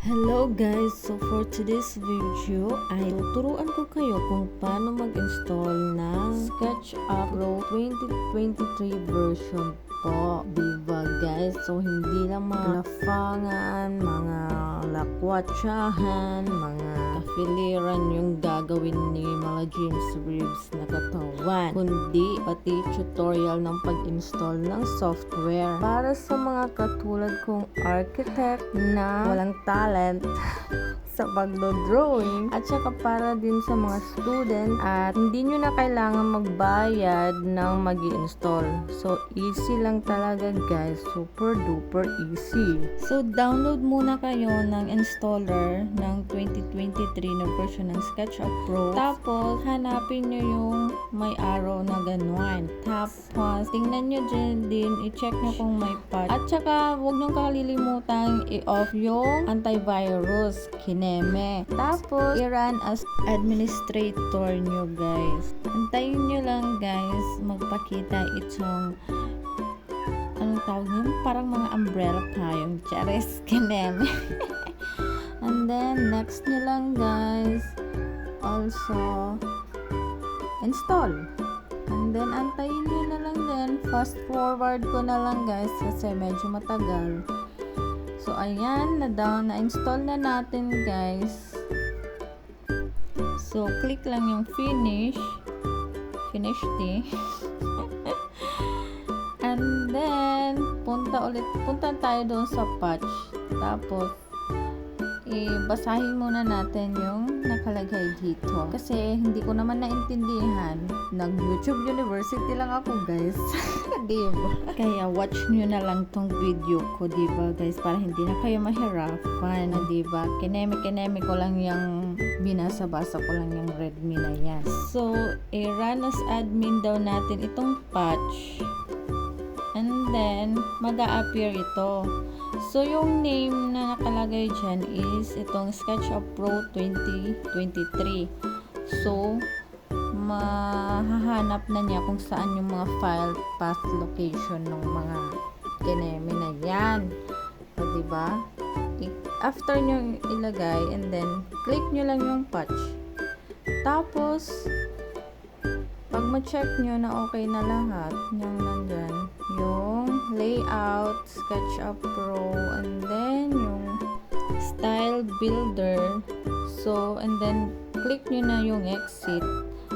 Hello guys! So for today's video ay tuturuan ko kayo kung paano mag-install ng SketchUp Pro 2023 version po. Diba guys? So hindi lang mga lafangan, mga lakwatsahan, mga kafiliran yung gagawin ni mga James Reeves na katawan, kundi pati tutorial ng pag-install ng software para sa mga katulad kong architect na walang talent sa pagdo-drawing, at saka para din sa mga student at hindi nyo na kailangan magbayad ng mag-i-install. So easy lang talaga guys, super duper easy. So download muna kayo ng installer ng 2023 na version ng SketchUp Pro, tapos hanapin nyo yung may arrow na ganon, tapos tingnan nyo din, i-check nyo kung may patch, at saka huwag nyo kalilimutang i-off yung antivirus, kineme. Tapos i-run as administrator nyo guys. Antayin nyo lang guys magpakita itong anong tawag nyo? Parang mga umbrella tayong chares, kineme. And then next nyo lang guys also install. And then antayin nyo na lang din, fast forward ko na lang guys kasi medyo matagal. So ayan, na-install na natin guys. So click lang yung finish and then punta tayo doon sa patch, tapos basahin muna natin yung nakalagay dito kasi hindi ko naman naintindihan. Nag YouTube University lang ako guys. Diba? Kaya watch nyo na lang tong video ko, diba guys, para hindi na kayo mahirapan, diba? Kineme ko lang yung binasa-basa ko lang yung Redmi na yan. So i-run as admin daw natin itong patch, and then mag-a-appear ito. So yung name na nakalagay dyan is itong SketchUp Pro 2023. So mahahanap na niya kung saan yung mga file path location ng mga kineme na yan. So, diba? After nyo ilagay, and then click nyo lang yung patch. Tapos pag ma-check nyo na okay na lahat, yung nandyan, yung layout, SketchUp Pro, and then yung style builder. So, and then click nyo na yung exit,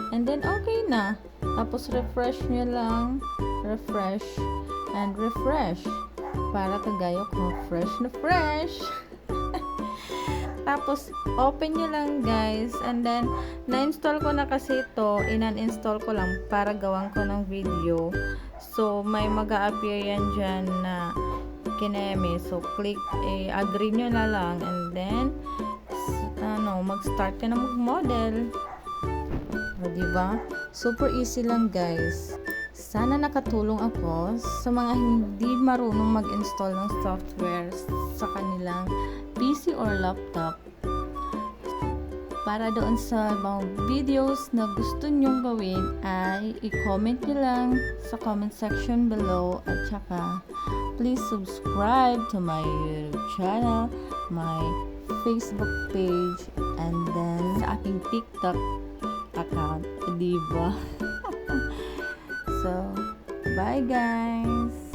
and then okay na. Tapos refresh nyo lang, refresh and refresh para kagaya ko, fresh na fresh. Tapos open nyo lang guys, and then na-install ko na kasi ito, in-uninstall ko lang para gawan ko ng video. So may mag-a-appear yan dyan na kineme. So click, agree nyo na lang, and then mag-start ka na mag-model. O diba? Super easy lang guys. Sana nakatulong ako sa mga hindi marunong mag-install ng software sa kanilang PC or laptop. Para doon sa mga videos na gusto nyong gawin ay i-comment nyo lang sa comment section below, at saka please subscribe to my YouTube channel, my Facebook page, and then sa aking TikTok account, diba? So, bye guys!